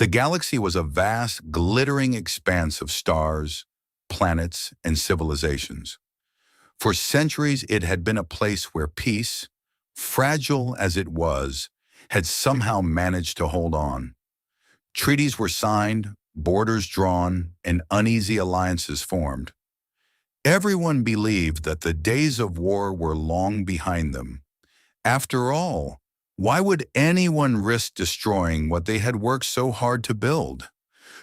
The galaxy was a vast, glittering expanse of stars, planets, and civilizations. For centuries, it had been a place where peace, fragile as it was, had somehow managed to hold on. Treaties were signed, borders drawn, and uneasy alliances formed. Everyone believed that the days of war were long behind them. After all, why would anyone risk destroying what they had worked so hard to build?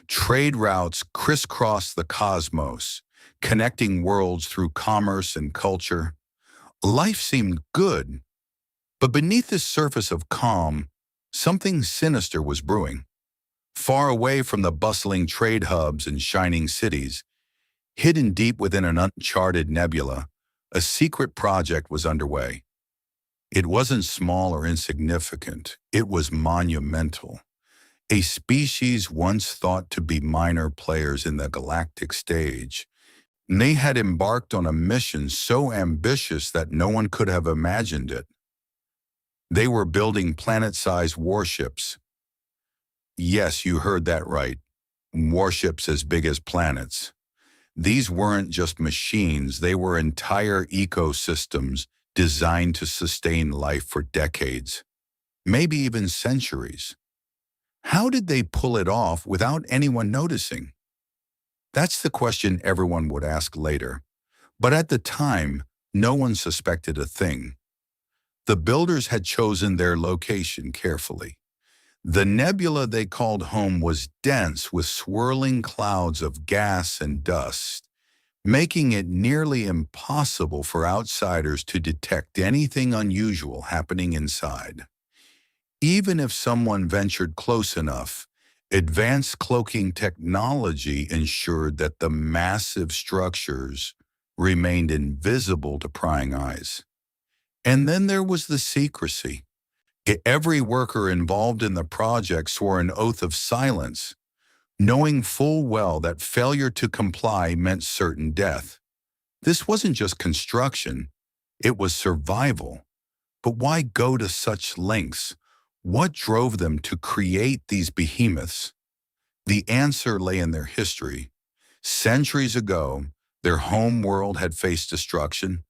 Trade routes crisscrossed the cosmos, connecting worlds through commerce and culture. Life seemed good, but beneath this surface of calm, something sinister was brewing. Far away from the bustling trade hubs and shining cities, hidden deep within an uncharted nebula, a secret project was underway. It wasn't small or insignificant, it was monumental. A species once thought to be minor players in the galactic stage. They had embarked on a mission so ambitious that no one could have imagined it. They were building planet-sized warships. Yes, you heard that right. Warships as big as planets. These weren't just machines, they were entire ecosystems designed to sustain life for decades, maybe even centuries. How did they pull it off without anyone noticing? That's the question everyone would ask later. But at the time, no one suspected a thing. The builders had chosen their location carefully. The nebula they called home was dense with swirling clouds of gas and dust, making it nearly impossible for outsiders to detect anything unusual happening inside. Even if someone ventured close enough, advanced cloaking technology ensured that the massive structures remained invisible to prying eyes. And then there was the secrecy. Every worker involved in the project swore an oath of silence, knowing full well that failure to comply meant certain death. This wasn't just construction, it was survival. But why go to such lengths? What drove them to create these behemoths? The answer lay in their history. Centuries ago, their home world had faced destruction,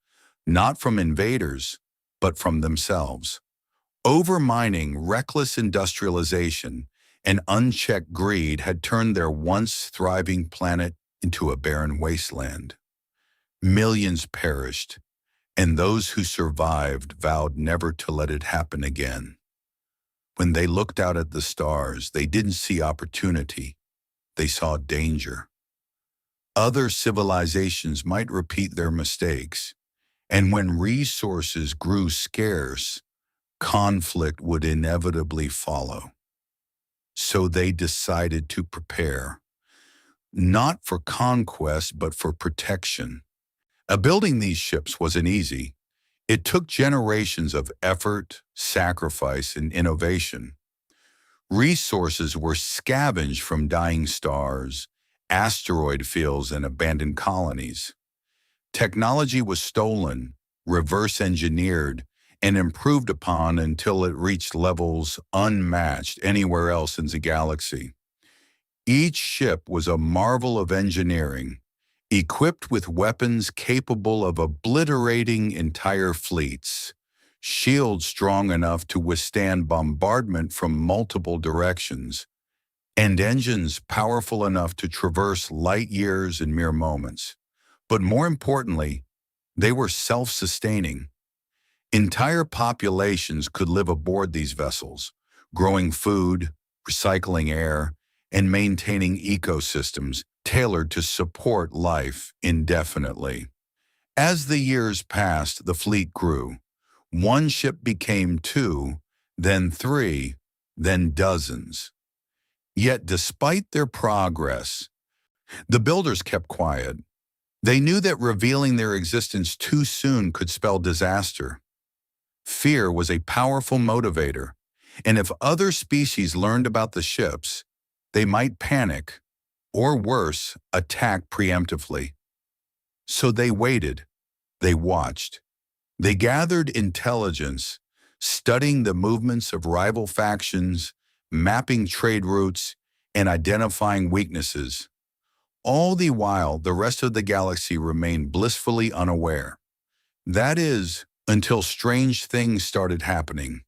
not from invaders, but from themselves. Overmining, reckless industrialization, and unchecked greed had turned their once thriving planet into a barren wasteland. Millions perished, and those who survived vowed never to let it happen again. When they looked out at the stars, they didn't see opportunity, they saw danger. Other civilizations might repeat their mistakes, and when resources grew scarce, conflict would inevitably follow. So they decided to prepare, not for conquest, but for protection. Building these ships wasn't easy. It took generations of effort, sacrifice, and innovation. Resources were scavenged from dying stars, asteroid fields, and abandoned colonies. Technology was stolen, reverse engineered, and improved upon until it reached levels unmatched anywhere else in the galaxy. Each ship was a marvel of engineering, equipped with weapons capable of obliterating entire fleets, shields strong enough to withstand bombardment from multiple directions, and engines powerful enough to traverse light years in mere moments. But more importantly, they were self-sustaining. Entire populations could live aboard these vessels, growing food, recycling air, and maintaining ecosystems tailored to support life indefinitely. As the years passed, the fleet grew. One ship became two, then three, then dozens. Yet despite their progress, the builders kept quiet. They knew that revealing their existence too soon could spell disaster. Fear was a powerful motivator, and if other species learned about the ships, they might panic, or worse, attack preemptively. So they waited, they watched, they gathered intelligence, studying the movements of rival factions, mapping trade routes, and identifying weaknesses. All the while, the rest of the galaxy remained blissfully unaware. That is, until strange things started happening.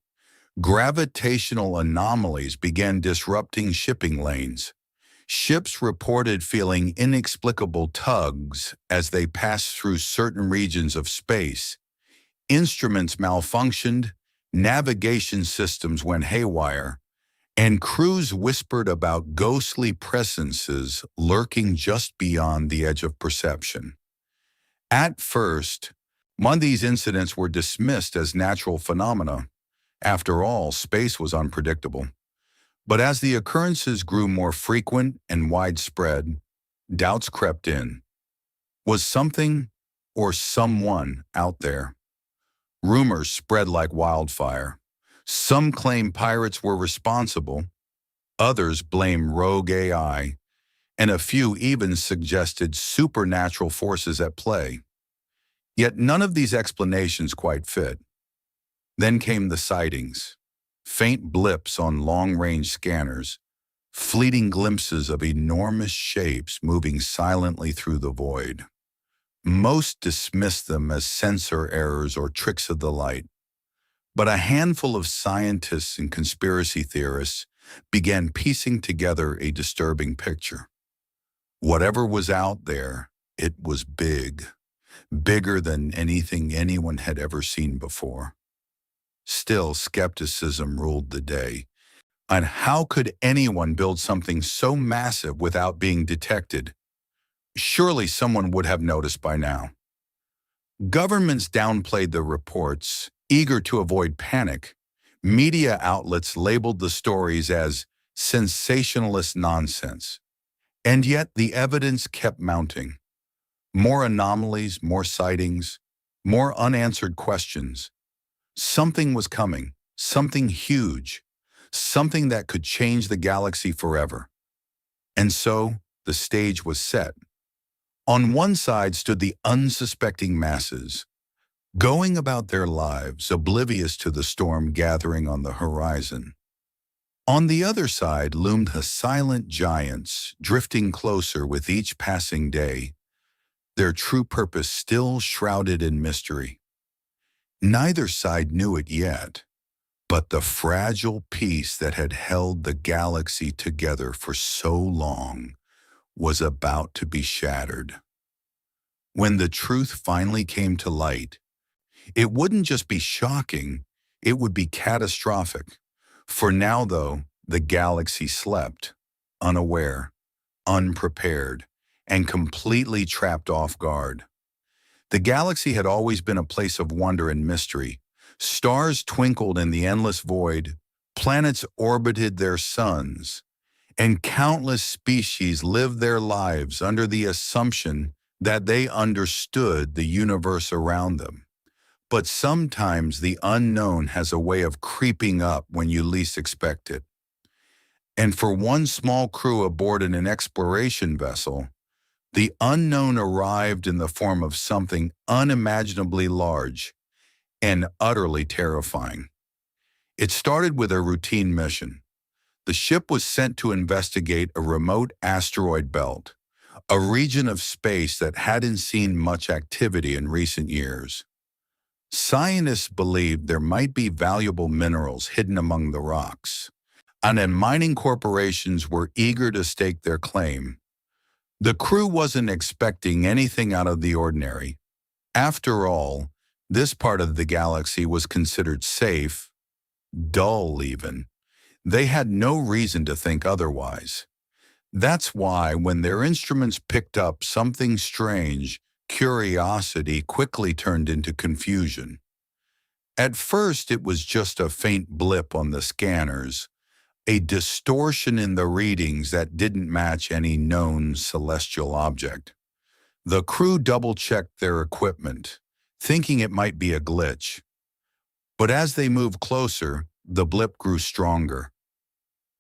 Gravitational anomalies began disrupting shipping lanes. Ships reported feeling inexplicable tugs as they passed through certain regions of space. Instruments malfunctioned, navigation systems went haywire, and crews whispered about ghostly presences lurking just beyond the edge of perception. At first, one of these incidents were dismissed as natural phenomena. After all, space was unpredictable. But as the occurrences grew more frequent and widespread, doubts crept in. Was something or someone out there? Rumors spread like wildfire. Some claimed pirates were responsible, others blamed rogue AI, and a few even suggested supernatural forces at play. Yet none of these explanations quite fit. Then came the sightings, faint blips on long-range scanners, fleeting glimpses of enormous shapes moving silently through the void. Most dismissed them as sensor errors or tricks of the light, but a handful of scientists and conspiracy theorists began piecing together a disturbing picture. Whatever was out there, it was big, bigger than anything anyone had ever seen before. Still, skepticism ruled the day. And how could anyone build something so massive without being detected? Surely someone would have noticed by now. Governments downplayed the reports, eager to avoid panic. Media outlets labeled the stories as sensationalist nonsense. And yet the evidence kept mounting. More anomalies, more sightings, more unanswered questions. Something was coming, something huge, something that could change the galaxy forever. And so the stage was set. On one side stood the unsuspecting masses, going about their lives oblivious to the storm gathering on the horizon. On the other side loomed the silent giants, drifting closer with each passing day, their true purpose still shrouded in mystery. Neither side knew it yet, but the fragile piece that had held the galaxy together for so long was about to be shattered. When the truth finally came to light, it wouldn't just be shocking, it would be catastrophic. For now, though, the galaxy slept, unaware, unprepared, and completely trapped off guard. The galaxy had always been a place of wonder and mystery. Stars twinkled in the endless void, planets orbited their suns, and countless species lived their lives under the assumption that they understood the universe around them. But sometimes the unknown has a way of creeping up when you least expect it. And for one small crew aboard an exploration vessel, the unknown arrived in the form of something unimaginably large and utterly terrifying. It started with a routine mission. The ship was sent to investigate a remote asteroid belt, a region of space that hadn't seen much activity in recent years. Scientists believed there might be valuable minerals hidden among the rocks, and mining corporations were eager to stake their claim. The crew wasn't expecting anything out of the ordinary. After all, this part of the galaxy was considered safe, dull even. They had no reason to think otherwise. That's why when their instruments picked up something strange, curiosity quickly turned into confusion. At first, it was just a faint blip on the scanners, a distortion in the readings that didn't match any known celestial object. The crew double-checked their equipment, thinking it might be a glitch. But as they moved closer, the blip grew stronger.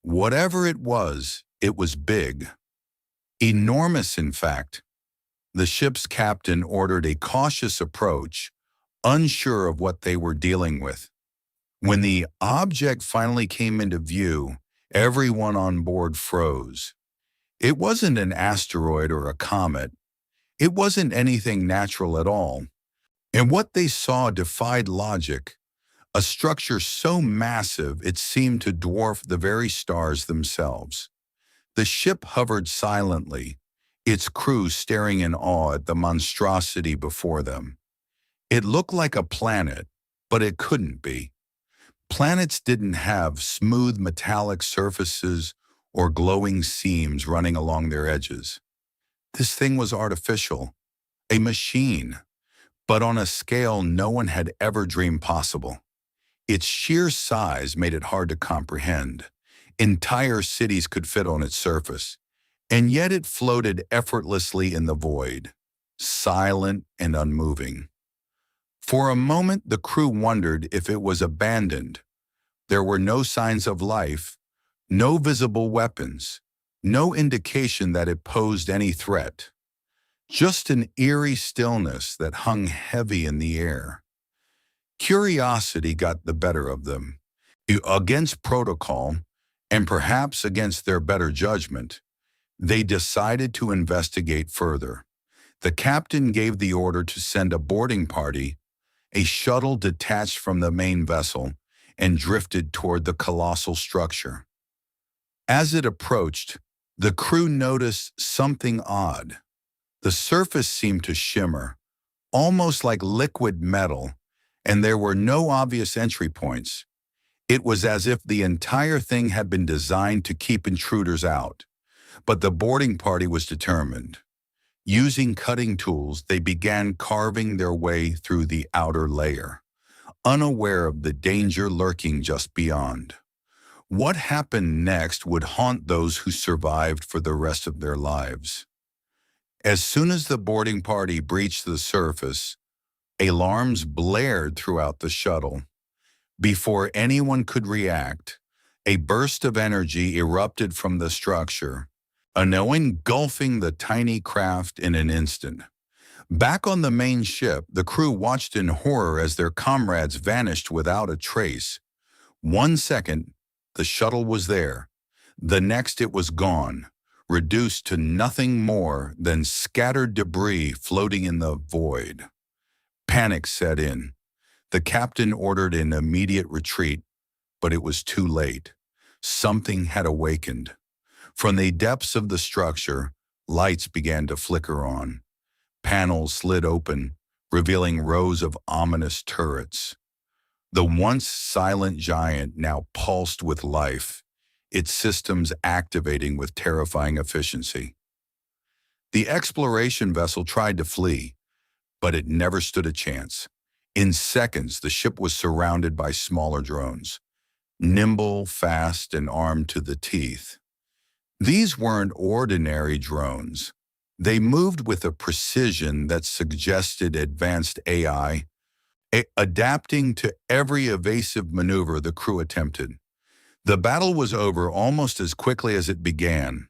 Whatever it was big. Enormous, in fact. The ship's captain ordered a cautious approach, unsure of what they were dealing with. When the object finally came into view, Everyone on board froze. It wasn't an asteroid or a comet. It wasn't anything natural at all. And what they saw defied logic, a structure so massive it seemed to dwarf the very stars themselves. The ship hovered silently, its crew staring in awe at the monstrosity before them. It looked like a planet, but it couldn't be. Planets didn't have smooth metallic surfaces or glowing seams running along their edges. This thing was artificial, a machine, but on a scale no one had ever dreamed possible. Its sheer size made it hard to comprehend. Entire cities could fit on its surface, and yet it floated effortlessly in the void, silent and unmoving. For a moment, the crew wondered if it was abandoned. There were no signs of life, no visible weapons, no indication that it posed any threat. Just an eerie stillness that hung heavy in the air. Curiosity got the better of them. Against protocol, and perhaps against their better judgment, they decided to investigate further. The captain gave the order to send a boarding party. A shuttle detached from the main vessel and drifted toward the colossal structure. As it approached, the crew noticed something odd. The surface seemed to shimmer, almost like liquid metal, and there were no obvious entry points. It was as if the entire thing had been designed to keep intruders out. But the boarding party was determined. Using cutting tools, they began carving their way through the outer layer, unaware of the danger lurking just beyond. What happened next would haunt those who survived for the rest of their lives. As soon as the boarding party breached the surface, alarms blared throughout the shuttle. Before anyone could react, a burst of energy erupted from the structure, engulfing the tiny craft in an instant. Back on the main ship, the crew watched in horror as their comrades vanished without a trace. 1 second, the shuttle was there. The next, it was gone, reduced to nothing more than scattered debris floating in the void. Panic set in. The captain ordered an immediate retreat, but it was too late. Something had awakened. From the depths of the structure, lights began to flicker on. Panels slid open, revealing rows of ominous turrets. The once silent giant now pulsed with life, its systems activating with terrifying efficiency. The exploration vessel tried to flee, but it never stood a chance. In seconds, the ship was surrounded by smaller drones, nimble, fast, and armed to the teeth. These weren't ordinary drones. They moved with a precision that suggested advanced AI, adapting to every evasive maneuver the crew attempted. The battle was over almost as quickly as it began.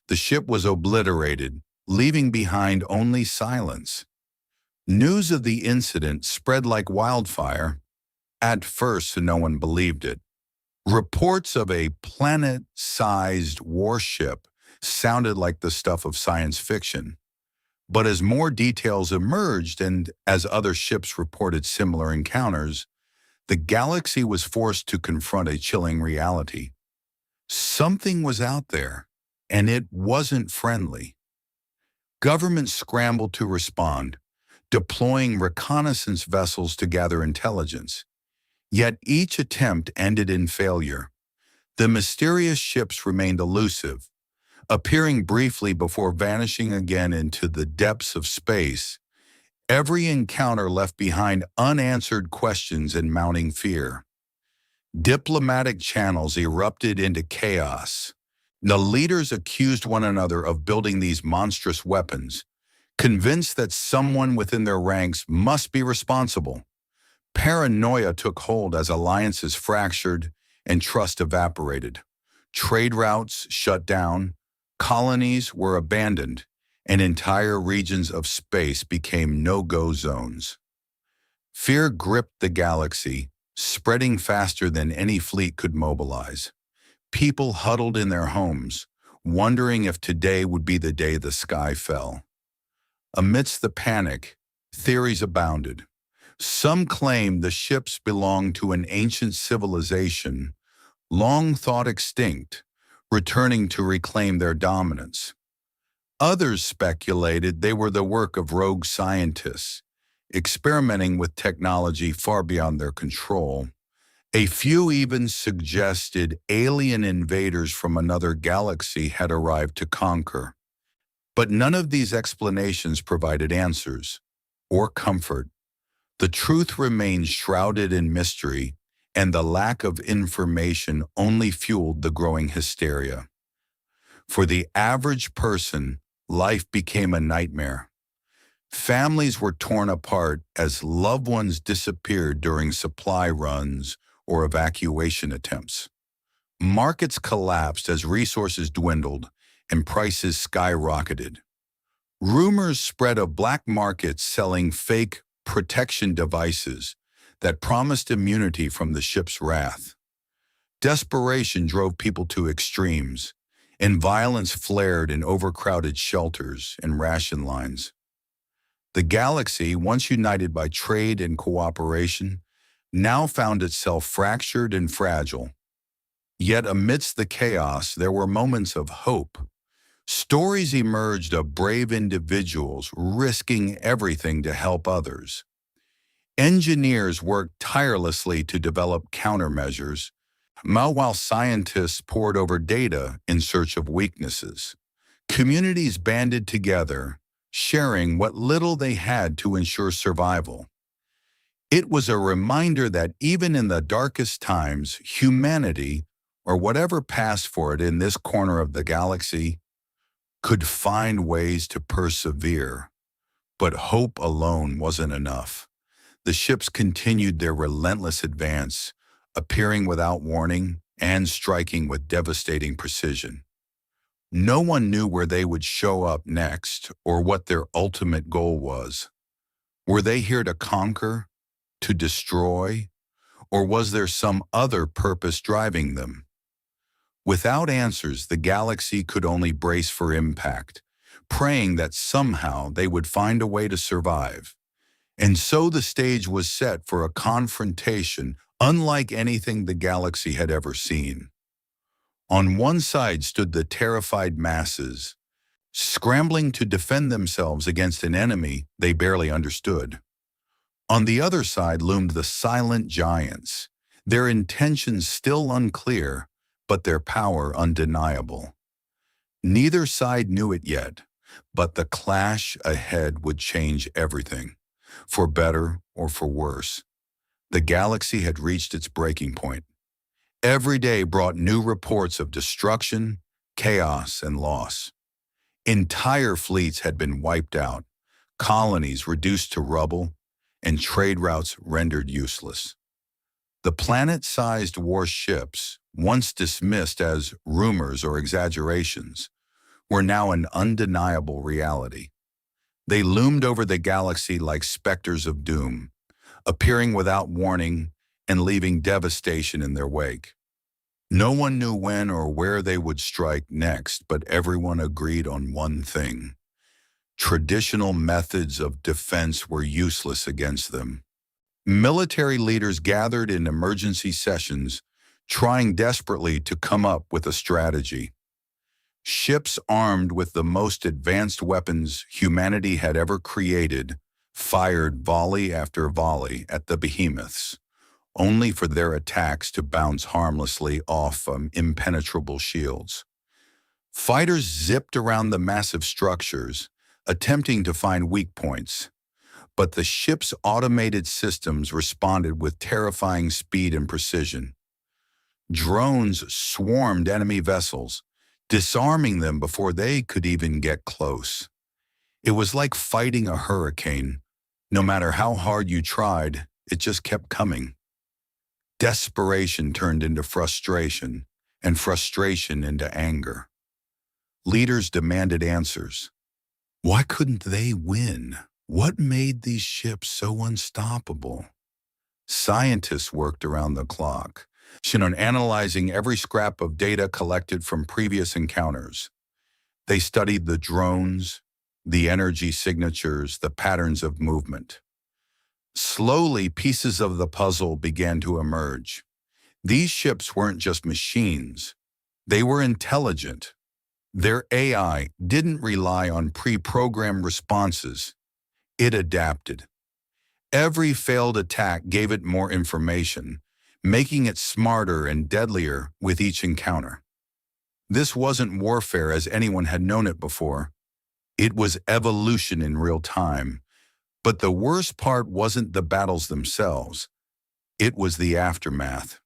The ship was obliterated, leaving behind only silence. News of the incident spread like wildfire. At first, no one believed it. Reports of a planet-sized warship sounded like the stuff of science fiction. But as more details emerged and as other ships reported similar encounters, the galaxy was forced to confront a chilling reality. Something was out there, and it wasn't friendly. Governments scrambled to respond, deploying reconnaissance vessels to gather intelligence. Yet each attempt ended in failure. The mysterious ships remained elusive, appearing briefly before vanishing again into the depths of space. Every encounter left behind unanswered questions and mounting fear. Diplomatic channels erupted into chaos. The leaders accused one another of building these monstrous weapons, convinced that someone within their ranks must be responsible. Paranoia took hold as alliances fractured and trust evaporated. Trade routes shut down, colonies were abandoned, and entire regions of space became no-go zones. Fear gripped the galaxy, spreading faster than any fleet could mobilize. People huddled in their homes, wondering if today would be the day the sky fell. Amidst the panic, theories abounded. Some claimed the ships belonged to an ancient civilization, long thought extinct, returning to reclaim their dominance. Others speculated they were the work of rogue scientists, experimenting with technology far beyond their control. A few even suggested alien invaders from another galaxy had arrived to conquer. But none of these explanations provided answers or comfort. The truth remained shrouded in mystery, and the lack of information only fueled the growing hysteria. For the average person, life became a nightmare. Families were torn apart as loved ones disappeared during supply runs or evacuation attempts. Markets collapsed as resources dwindled and prices skyrocketed. Rumors spread of black markets selling fake protection devices that promised immunity from the ship's wrath. Desperation drove people to extremes, and violence flared in overcrowded shelters and ration lines. The galaxy, once united by trade and cooperation, now found itself fractured and fragile. Yet amidst the chaos, there were moments of hope. Stories emerged of brave individuals risking everything to help others. Engineers worked tirelessly to develop countermeasures, while scientists pored over data in search of weaknesses. Communities banded together, sharing what little they had to ensure survival. It was a reminder that even in the darkest times, humanity, or whatever passed for it in this corner of the galaxy, could find ways to persevere. But hope alone wasn't enough. The ships continued their relentless advance, appearing without warning and striking with devastating precision. No one knew where they would show up next or what their ultimate goal was. Were they here to conquer, to destroy, or was there some other purpose driving them? Without answers, the galaxy could only brace for impact, praying that somehow they would find a way to survive. And so the stage was set for a confrontation unlike anything the galaxy had ever seen. On one side stood the terrified masses, scrambling to defend themselves against an enemy they barely understood. On the other side loomed the silent giants, their intentions still unclear, but their power undeniable. Neither side knew it yet, but the clash ahead would change everything, for better or for worse. The galaxy had reached its breaking point. Every day brought new reports of destruction, chaos, and loss. Entire fleets had been wiped out, colonies reduced to rubble, and trade routes rendered useless. The planet-sized warships, once dismissed as rumors or exaggerations, were now an undeniable reality. They loomed over the galaxy like specters of doom, appearing without warning and leaving devastation in their wake. No one knew when or where they would strike next, but everyone agreed on one thing. Traditional methods of defense were useless against them. Military leaders gathered in emergency sessions, trying desperately to come up with a strategy. Ships armed with the most advanced weapons humanity had ever created fired volley after volley at the behemoths, only for their attacks to bounce harmlessly off impenetrable shields. Fighters zipped around the massive structures, attempting to find weak points, but the ship's automated systems responded with terrifying speed and precision. Drones swarmed enemy vessels, disarming them before they could even get close. It was like fighting a hurricane. No matter how hard you tried, it just kept coming. Desperation turned into frustration, and frustration into anger. Leaders demanded answers. Why couldn't they win? What made these ships so unstoppable? Scientists worked around the clock, On analyzing every scrap of data collected from previous encounters. They studied the drones, the energy signatures, the patterns of movement. Slowly, pieces of the puzzle began to emerge. These ships weren't just machines. They were intelligent. Their AI didn't rely on pre-programmed responses. It adapted. Every failed attack gave it more information, making it smarter and deadlier with each encounter. This wasn't warfare as anyone had known it before. It was evolution in real time. But the worst part wasn't the battles themselves. It was the aftermath.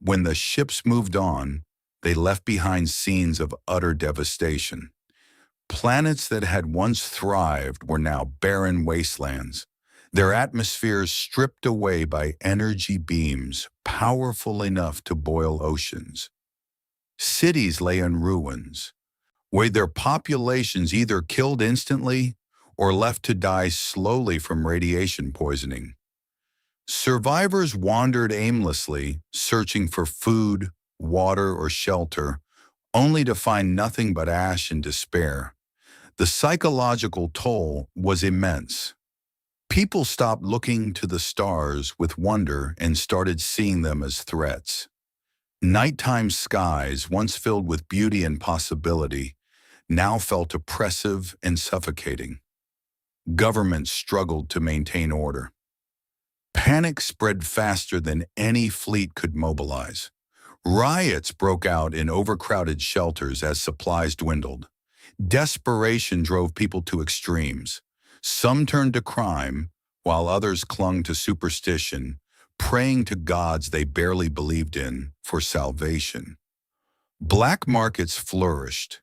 When the ships moved on, they left behind scenes of utter devastation. Planets that had once thrived were now barren wastelands, their atmospheres stripped away by energy beams powerful enough to boil oceans. Cities lay in ruins, where their populations either killed instantly or left to die slowly from radiation poisoning. Survivors wandered aimlessly, searching for food, water, or shelter, only to find nothing but ash and despair. The psychological toll was immense. People stopped looking to the stars with wonder and started seeing them as threats. Nighttime skies, once filled with beauty and possibility, now felt oppressive and suffocating. Governments struggled to maintain order. Panic spread faster than any fleet could mobilize. Riots broke out in overcrowded shelters as supplies dwindled. Desperation drove people to extremes. Some turned to crime, while others clung to superstition, praying to gods they barely believed in for salvation. Black markets flourished,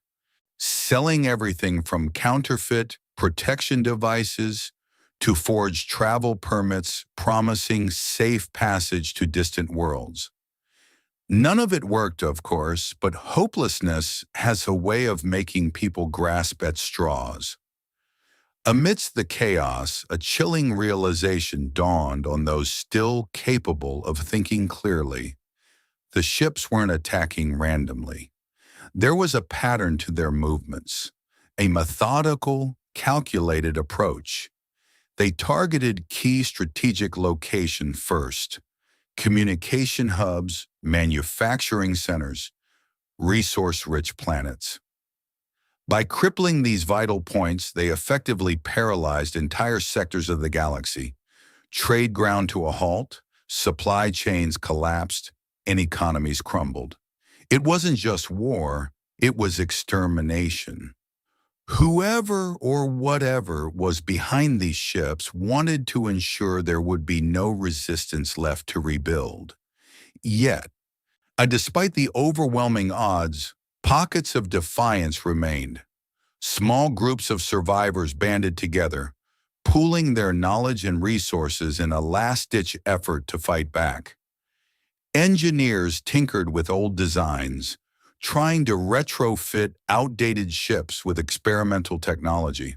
selling everything from counterfeit protection devices to forged travel permits promising safe passage to distant worlds. None of it worked, of course, but hopelessness has a way of making people grasp at straws. Amidst the chaos, a chilling realization dawned on those still capable of thinking clearly. The ships weren't attacking randomly. There was a pattern to their movements, a methodical, calculated approach. They targeted key strategic locations first: communication hubs, manufacturing centers, resource-rich planets. By crippling these vital points, they effectively paralyzed entire sectors of the galaxy. Trade ground to a halt, supply chains collapsed, and economies crumbled. It wasn't just war, it was extermination. Whoever or whatever was behind these ships wanted to ensure there would be no resistance left to rebuild. Yet, despite the overwhelming odds, pockets of defiance remained. Small groups of survivors banded together, pooling their knowledge and resources in a last-ditch effort to fight back. Engineers tinkered with old designs, trying to retrofit outdated ships with experimental technology.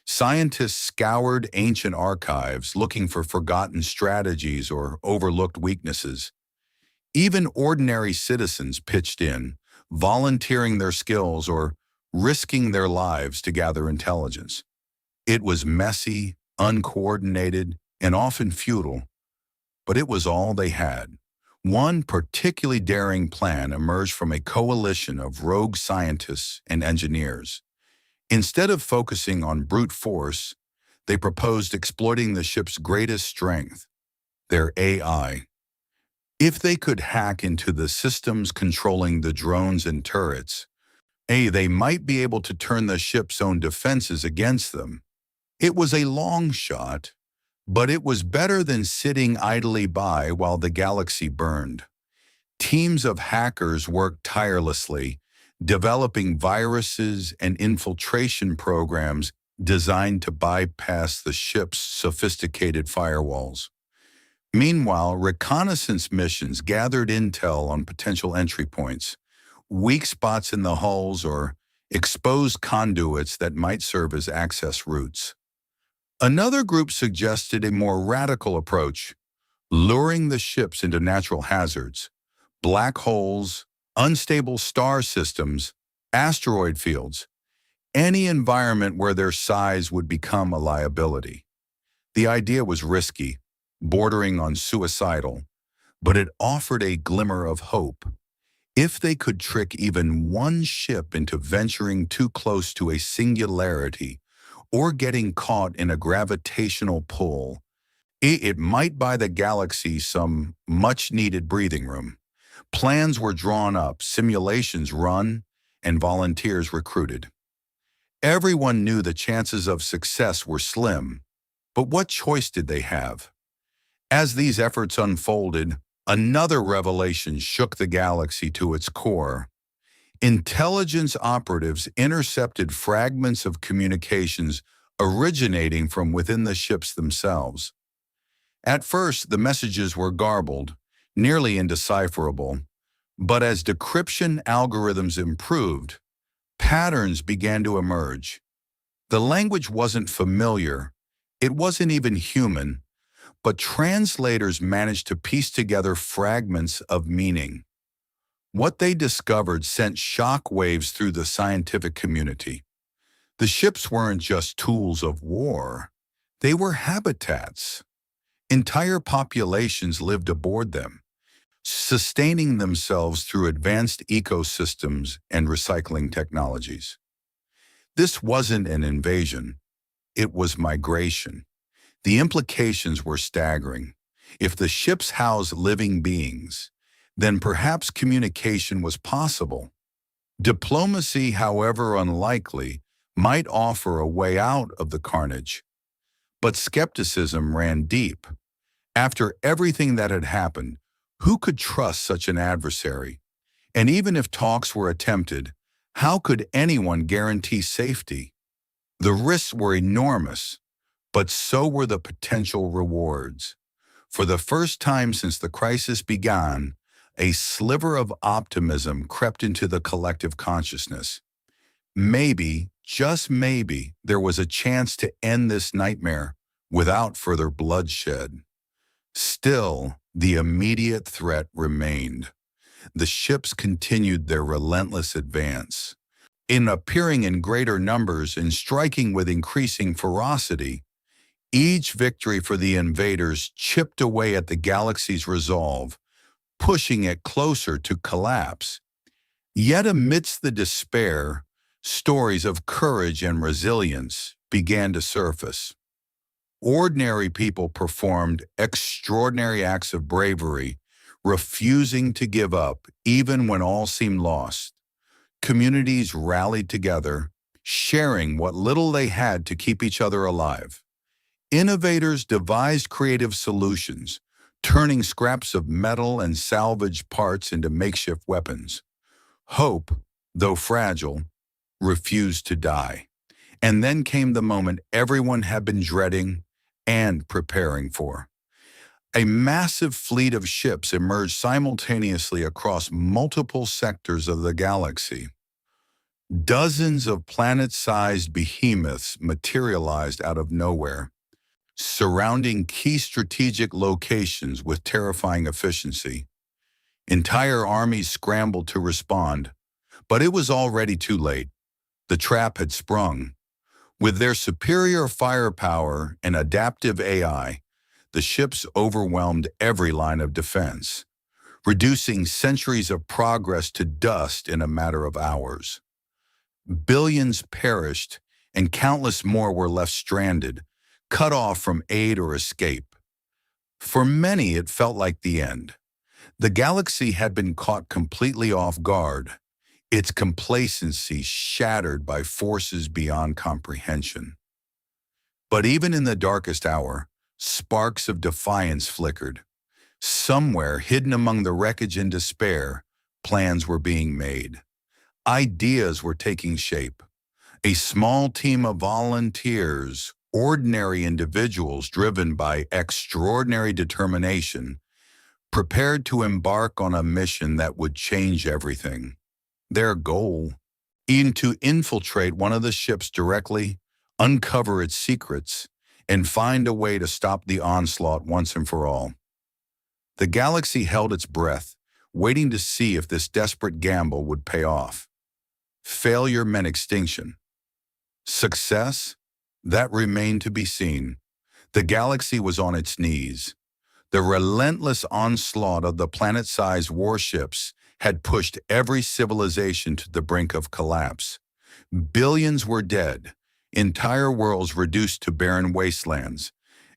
Scientists scoured ancient archives looking for forgotten strategies or overlooked weaknesses. Even ordinary citizens pitched in, volunteering their skills or risking their lives to gather intelligence. It was messy, uncoordinated, and often futile, but it was all they had. One particularly daring plan emerged from a coalition of rogue scientists and engineers. Instead of focusing on brute force, they proposed exploiting the ship's greatest strength, their AI. If they could hack into the systems controlling the drones and turrets, they might be able to turn the ship's own defenses against them. It was a long shot, but it was better than sitting idly by while the galaxy burned. Teams of hackers worked tirelessly, developing viruses and infiltration programs designed to bypass the ship's sophisticated firewalls. Meanwhile, reconnaissance missions gathered intel on potential entry points, weak spots in the hulls, or exposed conduits that might serve as access routes. Another group suggested a more radical approach: luring the ships into natural hazards, black holes, unstable star systems, asteroid fields, any environment where their size would become a liability. The idea was risky, bordering on suicidal, but it offered a glimmer of hope. If they could trick even one ship into venturing too close to a singularity or getting caught in a gravitational pull, it might buy the galaxy some much-needed breathing room. Plans were drawn up, simulations run, and volunteers recruited. Everyone knew the chances of success were slim, but what choice did they have? As these efforts unfolded, another revelation shook the galaxy to its core. Intelligence operatives intercepted fragments of communications originating from within the ships themselves. At first, the messages were garbled, nearly indecipherable, but as decryption algorithms improved, patterns began to emerge. The language wasn't familiar, it wasn't even human, but translators managed to piece together fragments of meaning. What they discovered sent shock waves through the scientific community. The ships weren't just tools of war, they were habitats. Entire populations lived aboard them, sustaining themselves through advanced ecosystems and recycling technologies. This wasn't an invasion, it was migration. The implications were staggering. If the ships housed living beings, then perhaps communication was possible. Diplomacy, however unlikely, might offer a way out of the carnage. But skepticism ran deep. After everything that had happened, who could trust such an adversary? And even if talks were attempted, how could anyone guarantee safety? The risks were enormous, but so were the potential rewards. For the first time since the crisis began, a sliver of optimism crept into the collective consciousness. Maybe, just maybe, there was a chance to end this nightmare without further bloodshed. Still, the immediate threat remained. The ships continued their relentless advance. In appearing in greater numbers and striking with increasing ferocity, each victory for the invaders chipped away at the galaxy's resolve, pushing it closer to collapse. Yet amidst the despair, stories of courage and resilience began to surface. Ordinary people performed extraordinary acts of bravery, refusing to give up even when all seemed lost. Communities rallied together, sharing what little they had to keep each other alive. Innovators devised creative solutions, turning scraps of metal and salvaged parts into makeshift weapons. Hope, though fragile, refused to die. And then came the moment everyone had been dreading and preparing for. A massive fleet of ships emerged simultaneously across multiple sectors of the galaxy. Dozens of planet-sized behemoths materialized out of nowhere, surrounding key strategic locations with terrifying efficiency. Entire armies scrambled to respond, but it was already too late. The trap had sprung. With their superior firepower and adaptive AI, the ships overwhelmed every line of defense, reducing centuries of progress to dust in a matter of hours. Billions perished, and countless more were left stranded, cut off from aid or escape. For many, it felt like the end. The galaxy had been caught completely off guard, its complacency shattered by forces beyond comprehension. But even in the darkest hour, sparks of defiance flickered. Somewhere, hidden among the wreckage and despair, plans were being made. Ideas were taking shape. A small team of volunteers, ordinary individuals driven by extraordinary determination, prepared to embark on a mission that would change everything. Their goal, even to infiltrate one of the ships directly, uncover its secrets, and find a way to stop the onslaught once and for all. The galaxy held its breath, waiting to see if this desperate gamble would pay off. Failure meant extinction. Success? That remained to be seen. The galaxy was on its knees. The relentless onslaught of the planet-sized warships had pushed every civilization to the brink of collapse. Billions were dead, entire worlds reduced to barren wastelands,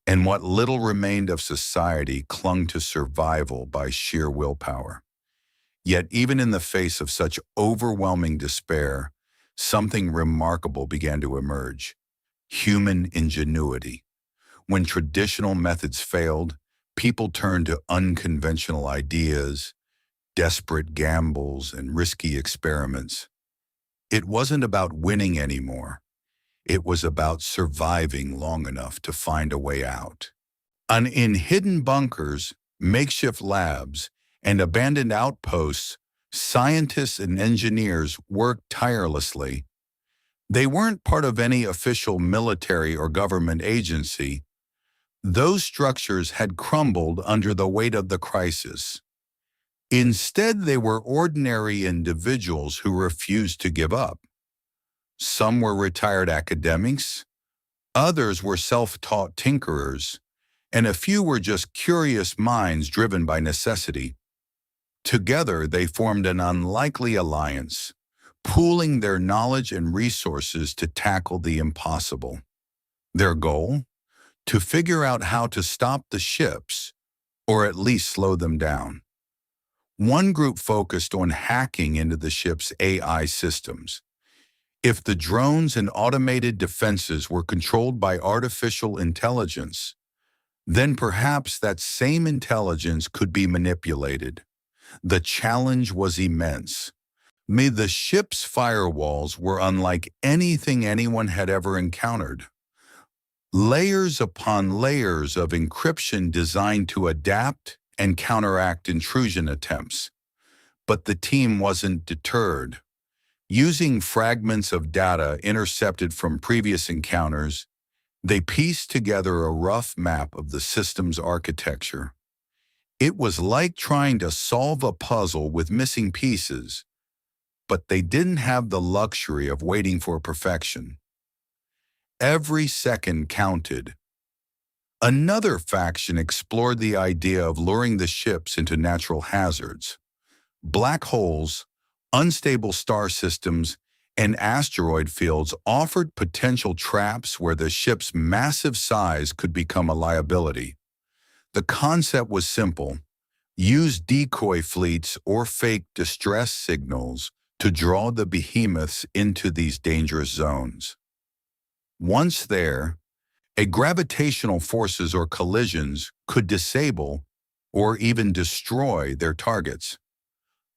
and what little remained of society clung to survival by sheer willpower. Yet even in the face of such overwhelming despair, something remarkable began to emerge: human ingenuity. When traditional methods failed, people turned to unconventional ideas, desperate gambles, and risky experiments. It wasn't about winning anymore. It was about surviving long enough to find a way out. In hidden bunkers, makeshift labs, and abandoned outposts, scientists and engineers worked tirelessly. They weren't part of any official military or government agency. Those structures had crumbled under the weight of the crisis. Instead, they were ordinary individuals who refused to give up. Some were retired academics, others were self-taught tinkerers, and a few were just curious minds driven by necessity. Together, they formed an unlikely alliance, pooling their knowledge and resources to tackle the impossible. Their goal? To figure out how to stop the ships, or at least slow them down. One group focused on hacking into the ship's AI systems. If the drones and automated defenses were controlled by artificial intelligence, then perhaps that same intelligence could be manipulated. The challenge was immense. The ship's firewalls were unlike anything anyone had ever encountered. Layers upon layers of encryption designed to adapt and counteract intrusion attempts. But the team wasn't deterred. Using fragments of data intercepted from previous encounters, they pieced together a rough map of the system's architecture. It was like trying to solve a puzzle with missing pieces, but they didn't have the luxury of waiting for perfection. Every second counted. Another faction explored the idea of luring the ships into natural hazards. Black holes, unstable star systems, and asteroid fields offered potential traps where the ship's massive size could become a liability. The concept was simple: use decoy fleets or fake distress signals to draw the behemoths into these dangerous zones. Once there, gravitational forces or collisions could disable or even destroy their targets.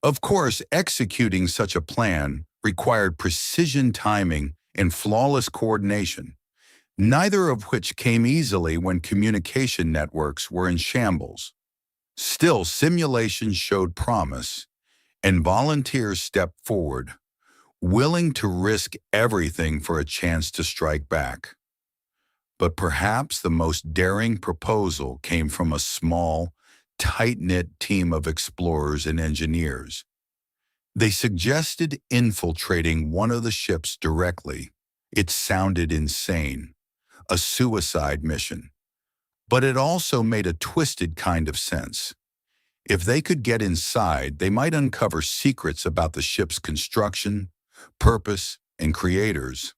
Of course, executing such a plan required precision timing and flawless coordination, neither of which came easily when communication networks were in shambles. Still, simulations showed promise, and volunteers stepped forward, willing to risk everything for a chance to strike back. But perhaps the most daring proposal came from a small, tight-knit team of explorers and engineers. They suggested infiltrating one of the ships directly. It sounded insane, a suicide mission. But it also made a twisted kind of sense. If they could get inside, they might uncover secrets about the ship's construction, purpose, and creators.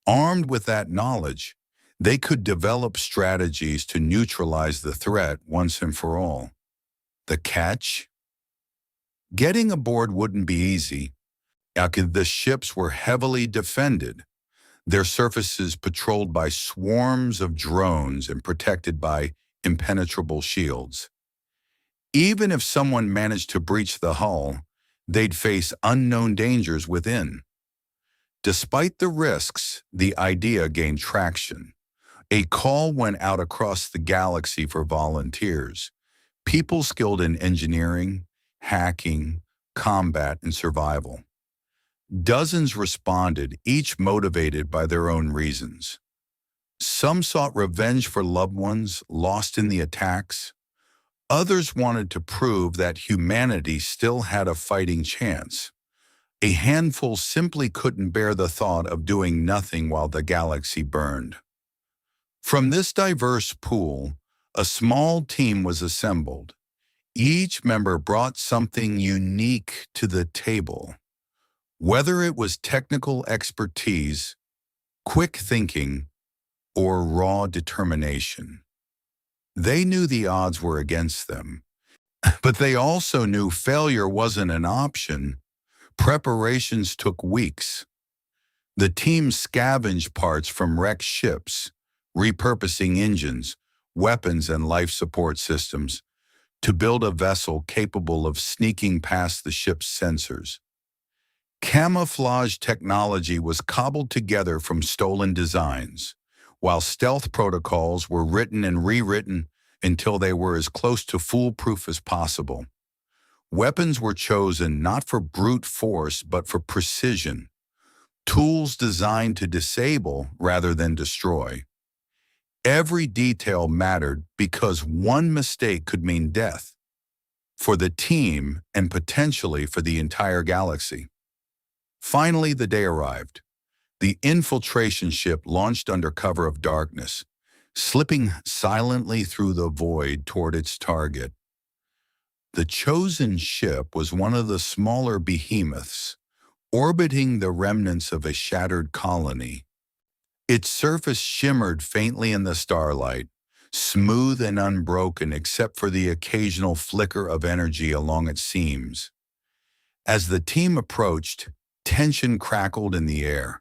Armed with that knowledge, they could develop strategies to neutralize the threat once and for all. The catch? Getting aboard wouldn't be easy. The ships were heavily defended, their surfaces patrolled by swarms of drones and protected by impenetrable shields. Even if someone managed to breach the hull, they'd face unknown dangers within. Despite the risks, the idea gained traction. A call went out across the galaxy for volunteers, people skilled in engineering, hacking, combat, and survival. Dozens responded, each motivated by their own reasons. Some sought revenge for loved ones lost in the attacks. Others wanted to prove that humanity still had a fighting chance. A handful simply couldn't bear the thought of doing nothing while the galaxy burned. From this diverse pool, a small team was assembled. Each member brought something unique to the table. Whether it was technical expertise, quick thinking, or raw determination. They knew the odds were against them, but they also knew failure wasn't an option. Preparations took weeks. The team scavenged parts from wrecked ships, repurposing engines, weapons, and life support systems to build a vessel capable of sneaking past the ship's sensors. Camouflage technology was cobbled together from stolen designs, while stealth protocols were written and rewritten until they were as close to foolproof as possible. Weapons were chosen not for brute force but for precision, tools designed to disable rather than destroy. Every detail mattered because one mistake could mean death for the team and potentially for the entire galaxy. Finally, the day arrived. The infiltration ship launched under cover of darkness, slipping silently through the void toward its target. The chosen ship was one of the smaller behemoths, orbiting the remnants of a shattered colony. Its surface shimmered faintly in the starlight, smooth and unbroken except for the occasional flicker of energy along its seams. As the team approached, tension crackled in the air.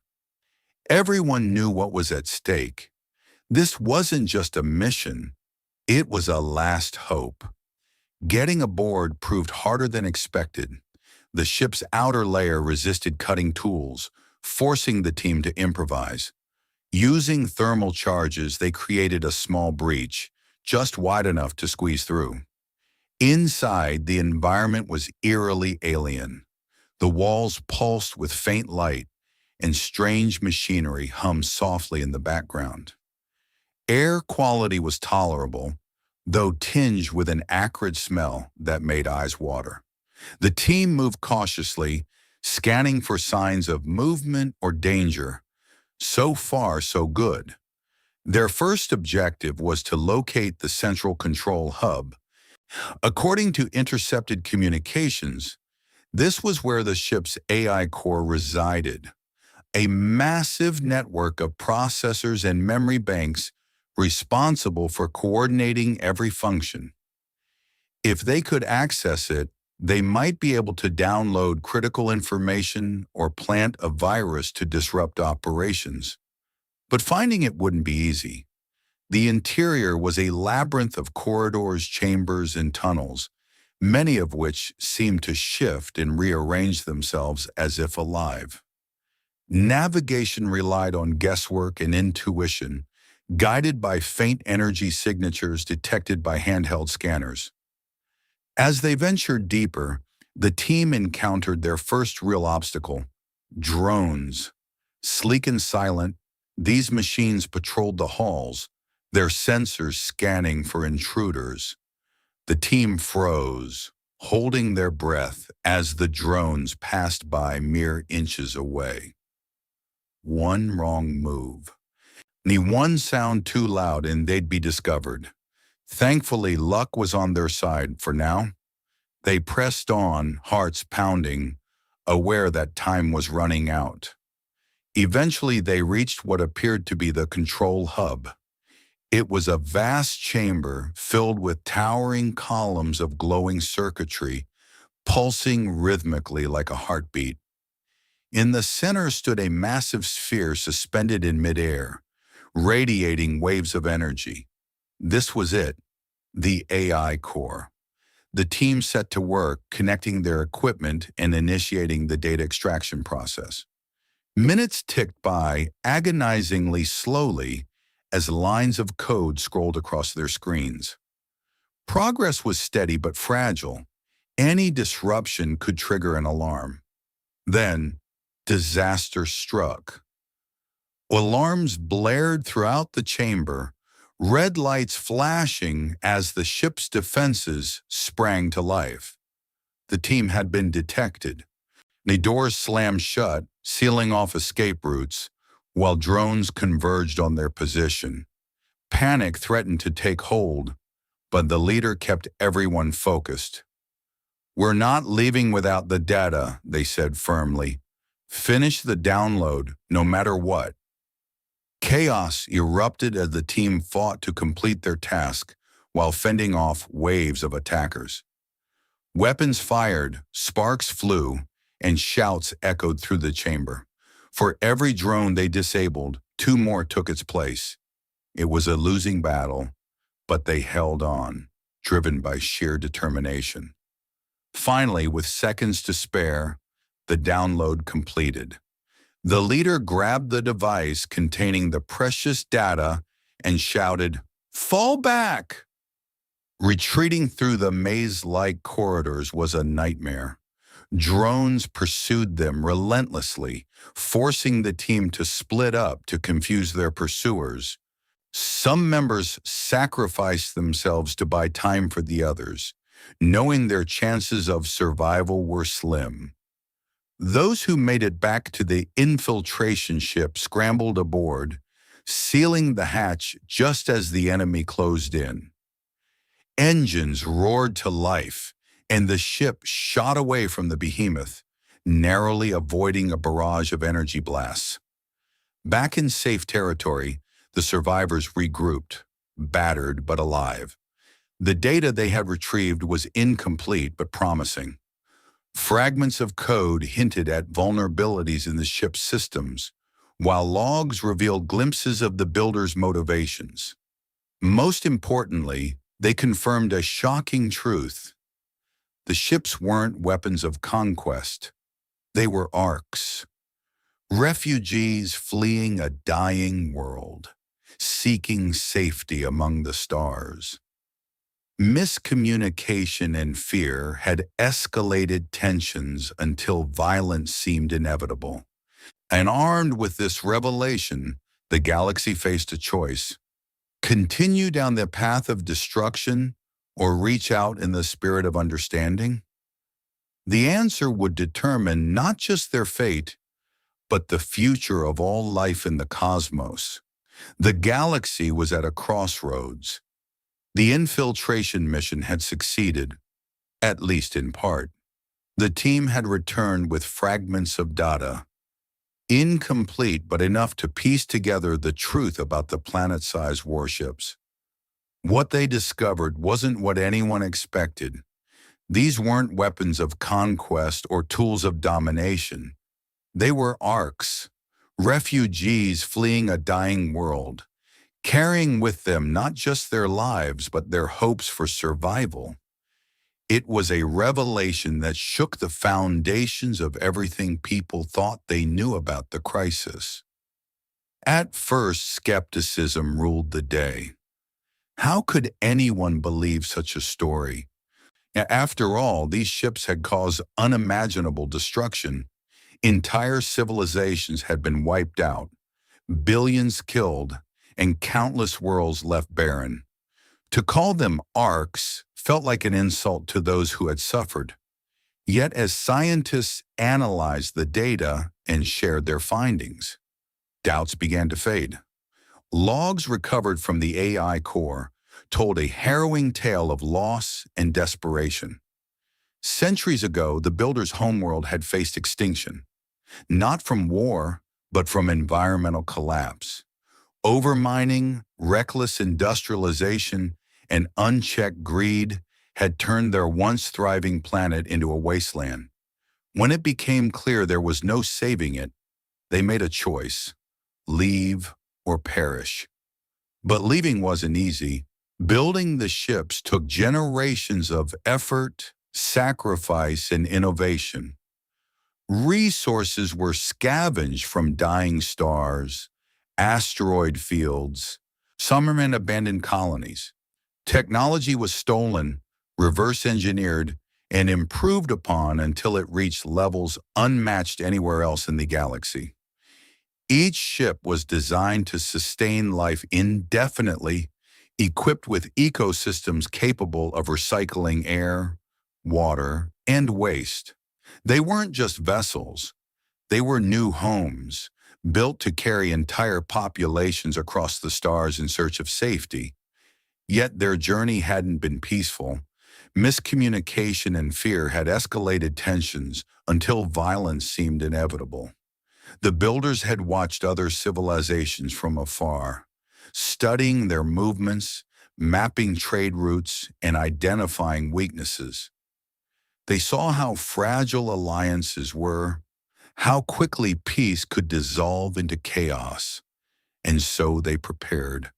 Everyone knew what was at stake. This wasn't just a mission, it was a last hope. Getting aboard proved harder than expected. The ship's outer layer resisted cutting tools, forcing the team to improvise. Using thermal charges, they created a small breach, just wide enough to squeeze through. Inside, the environment was eerily alien. The walls pulsed with faint light, and strange machinery hummed softly in the background. Air quality was tolerable, though tinged with an acrid smell that made eyes water. The team moved cautiously, scanning for signs of movement or danger. So far, so good. Their first objective was to locate the central control hub. According to intercepted communications, this was where the ship's AI core resided, a massive network of processors and memory banks responsible for coordinating every function. If they could access it, they might be able to download critical information or plant a virus to disrupt operations. But finding it wouldn't be easy. The interior was a labyrinth of corridors, chambers, and tunnels, many of which seemed to shift and rearrange themselves as if alive. Navigation relied on guesswork and intuition, guided by faint energy signatures detected by handheld scanners. As they ventured deeper, the team encountered their first real obstacle: drones. Sleek and silent, these machines patrolled the halls, their sensors scanning for intruders. The team froze, holding their breath as the drones passed by mere inches away. One wrong move. One sound too loud and they'd be discovered. Thankfully, luck was on their side for now. They pressed on, hearts pounding, aware that time was running out. Eventually, they reached what appeared to be the control hub. It was a vast chamber filled with towering columns of glowing circuitry, pulsing rhythmically like a heartbeat. In the center stood a massive sphere suspended in midair, radiating waves of energy. This was it, the AI core. The team set to work, connecting their equipment and initiating the data extraction process. Minutes ticked by agonizingly slowly as lines of code scrolled across their screens. Progress was steady but fragile. Any disruption could trigger an alarm. Then, disaster struck. Alarms blared throughout the chamber, red lights flashing as the ship's defenses sprang to life. The team had been detected. The doors slammed shut, sealing off escape routes, while drones converged on their position. Panic threatened to take hold, but the leader kept everyone focused. "We're not leaving without the data," they said firmly. "Finish the download, no matter what." Chaos erupted as the team fought to complete their task while fending off waves of attackers. Weapons fired, sparks flew, and shouts echoed through the chamber. For every drone they disabled, two more took its place. It was a losing battle, but they held on, driven by sheer determination. Finally, with seconds to spare, the download completed. The leader grabbed the device containing the precious data and shouted, "Fall back!" Retreating through the maze-like corridors was a nightmare. Drones pursued them relentlessly, forcing the team to split up to confuse their pursuers. Some members sacrificed themselves to buy time for the others, knowing their chances of survival were slim. Those who made it back to the infiltration ship scrambled aboard, sealing the hatch just as the enemy closed in. Engines roared to life, and the ship shot away from the behemoth, narrowly avoiding a barrage of energy blasts. Back in safe territory, the survivors regrouped, battered but alive. The data they had retrieved was incomplete but promising. Fragments of code hinted at vulnerabilities in the ship's systems, while logs revealed glimpses of the builders' motivations. Most importantly, they confirmed a shocking truth. The ships weren't weapons of conquest. They were arcs. Refugees fleeing a dying world, seeking safety among the stars. Miscommunication and fear had escalated tensions until violence seemed inevitable. And armed with this revelation, the galaxy faced a choice: continue down the path of destruction or reach out in the spirit of understanding? The answer would determine not just their fate, but the future of all life in the cosmos. The galaxy was at a crossroads. The infiltration mission had succeeded, at least in part. The team had returned with fragments of data, incomplete but enough to piece together the truth about the planet-sized warships. What they discovered wasn't what anyone expected. These weren't weapons of conquest or tools of domination. They were arcs, refugees fleeing a dying world, carrying with them not just their lives but their hopes for survival. It was a revelation that shook the foundations of everything people thought they knew about the crisis. At first, skepticism ruled the day. How could anyone believe such a story? After all, these ships had caused unimaginable destruction. Entire civilizations had been wiped out, billions killed, and countless worlds left barren. To call them arcs felt like an insult to those who had suffered. Yet as scientists analyzed the data and shared their findings, doubts began to fade. Logs recovered from the AI core told a harrowing tale of loss and desperation. Centuries ago, the builders' homeworld had faced extinction, not from war, but from environmental collapse. Overmining, reckless industrialization, and unchecked greed had turned their once thriving planet into a wasteland. When it became clear there was no saving it, they made a choice: leave or perish. But leaving wasn't easy. Building the ships took generations of effort, sacrifice, and innovation. Resources were scavenged from dying stars, asteroid fields, some in abandoned colonies. Technology was stolen, reverse-engineered, and improved upon until it reached levels unmatched anywhere else in the galaxy. Each ship was designed to sustain life indefinitely equipped with ecosystems capable of recycling air, water, and waste. They weren't just vessels, they were new homes, built to carry entire populations across the stars in search of safety. Yet their journey hadn't been peaceful. Miscommunication and fear had escalated tensions until violence seemed inevitable. The builders had watched other civilizations from afar, studying their movements, mapping trade routes, and identifying weaknesses. They saw how fragile alliances were, how quickly peace could dissolve into chaos, and so they prepared,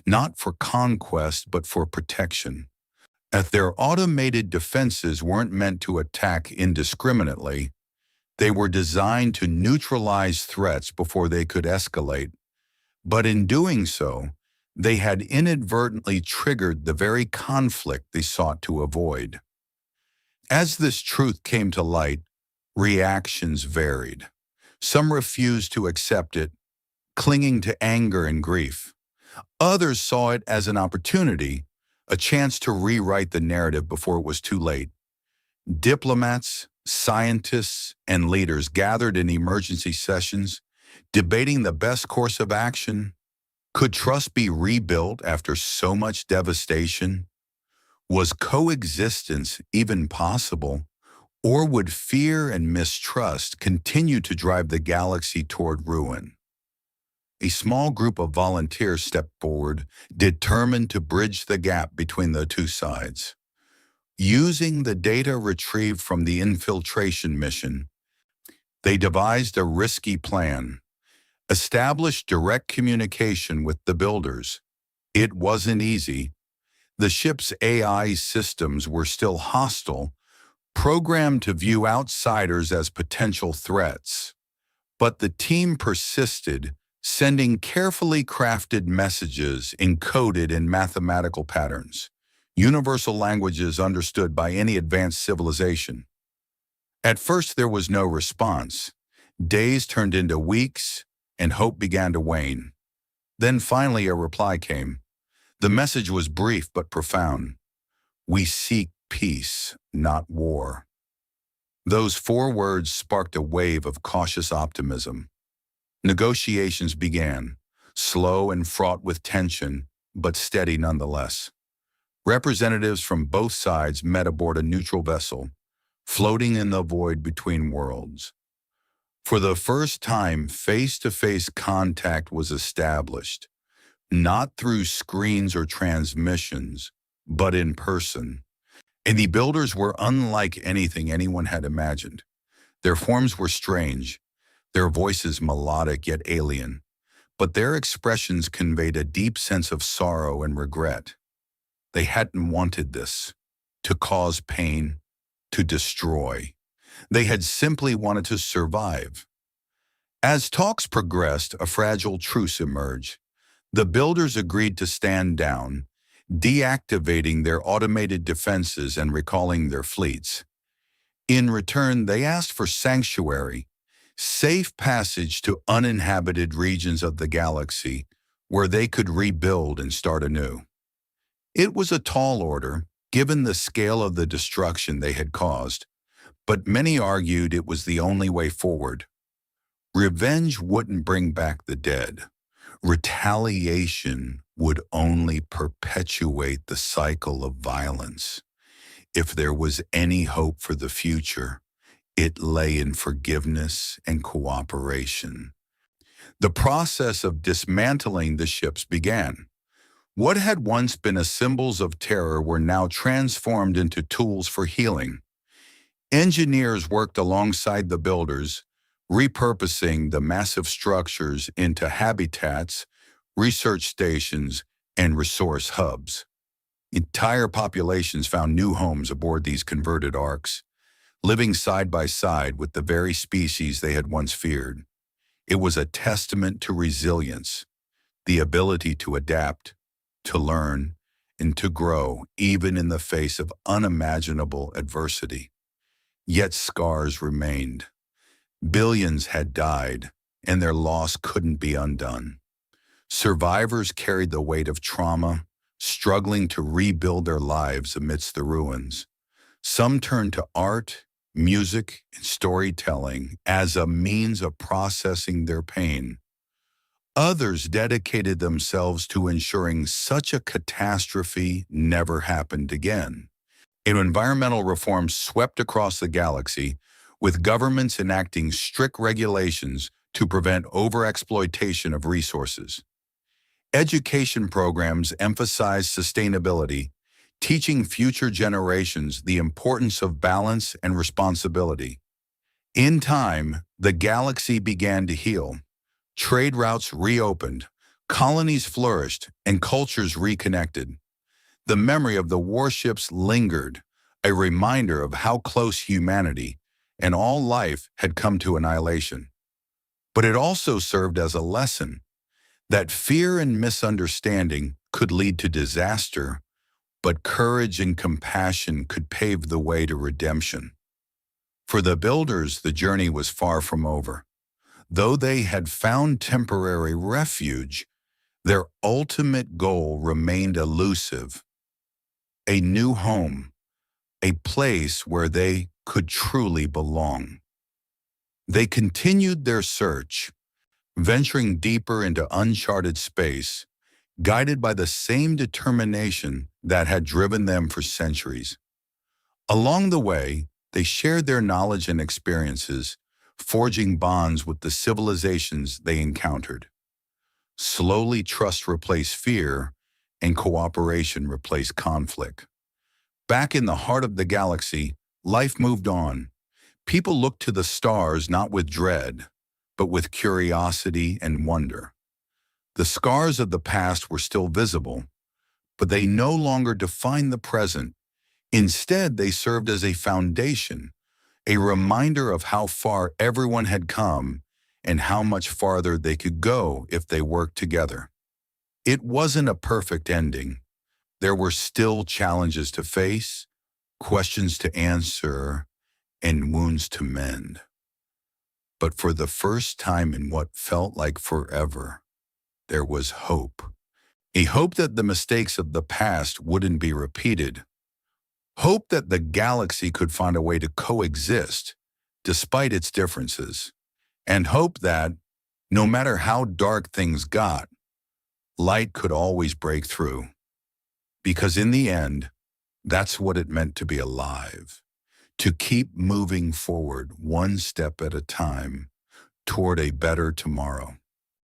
not for conquest but for protection. If their automated defenses weren't meant to attack indiscriminately, they were designed to neutralize threats before they could escalate. But in doing so, they had inadvertently triggered the very conflict they sought to avoid. As this truth came to light, reactions varied. Some refused to accept it, clinging to anger and grief. Others saw it as an opportunity, a chance to rewrite the narrative before it was too late. Diplomats, scientists, and leaders gathered in emergency sessions, debating the best course of action. Could trust be rebuilt after so much devastation? Was coexistence even possible? Or would fear and mistrust continue to drive the galaxy toward ruin? A small group of volunteers stepped forward, determined to bridge the gap between the two sides. Using the data retrieved from the infiltration mission, they devised a risky plan, established direct communication with the builders. It wasn't easy. The ship's AI systems were still hostile, programmed to view outsiders as potential threats. But the team persisted, sending carefully crafted messages encoded in mathematical patterns, universal languages understood by any advanced civilization. At first there was no response. Days turned into weeks, and hope began to wane. Then finally a reply came. The message was brief but profound. "We seek peace, not war." Those 4 words sparked a wave of cautious optimism. Negotiations began, slow and fraught with tension, but steady nonetheless. Representatives from both sides met aboard a neutral vessel, floating in the void between worlds. For the first time, face-to-face contact was established, not through screens or transmissions, but in person. And the builders were unlike anything anyone had imagined. Their forms were strange, their voices melodic yet alien, but their expressions conveyed a deep sense of sorrow and regret. They hadn't wanted this, to cause pain, to destroy. They had simply wanted to survive. As talks progressed, a fragile truce emerged. The builders agreed to stand down, deactivating their automated defenses and recalling their fleets. In return, they asked for sanctuary, safe passage to uninhabited regions of the galaxy where they could rebuild and start anew. It was a tall order, given the scale of the destruction they had caused, but many argued it was the only way forward. Revenge wouldn't bring back the dead. Retaliation would only perpetuate the cycle of violence. If there was any hope for the future, it lay in forgiveness and cooperation. The process of dismantling the ships began. What had once been symbols of terror were now transformed into tools for healing. Engineers worked alongside the builders, repurposing the massive structures into habitats, research stations, and resource hubs. Entire populations found new homes aboard these converted arks, living side by side with the very species they had once feared. It was a testament to resilience, the ability to adapt, to learn, and to grow even in the face of unimaginable adversity. Yet scars remained. Billions had died, and their loss couldn't be undone. Survivors carried the weight of trauma, struggling to rebuild their lives amidst the ruins. Some turned to art, music, and storytelling as a means of processing their pain. Others dedicated themselves to ensuring such a catastrophe never happened again. Environmental reforms swept across the galaxy, with governments enacting strict regulations to prevent overexploitation of resources. Education programs emphasize sustainability, teaching future generations the importance of balance and responsibility. In time, the galaxy began to heal. Trade routes reopened, colonies flourished, and cultures reconnected. The memory of the warships lingered, a reminder of how close humanity and all life had come to annihilation. But it also served as a lesson that fear and misunderstanding could lead to disaster, but courage and compassion could pave the way to redemption. For the builders, the journey was far from over. Though they had found temporary refuge, their ultimate goal remained elusive: a new home, a place where they could truly belong. They continued their search, venturing deeper into uncharted space, guided by the same determination that had driven them for centuries. Along the way, they shared their knowledge and experiences, forging bonds with the civilizations they encountered. Slowly, trust replaced fear, and cooperation replaced conflict. Back in the heart of the galaxy, life moved on. People looked to the stars not with dread, but with curiosity and wonder. The scars of the past were still visible, but they no longer defined the present. Instead, they served as a foundation, a reminder of how far everyone had come and how much farther they could go if they worked together. It wasn't a perfect ending. There were still challenges to face, questions to answer, and wounds to mend. But for the first time in what felt like forever, there was hope. A hope that the mistakes of the past wouldn't be repeated. Hope that the galaxy could find a way to coexist despite its differences. And hope that, no matter how dark things got, light could always break through. Because in the end, that's what it meant to be alive. To keep moving forward one step at a time toward a better tomorrow.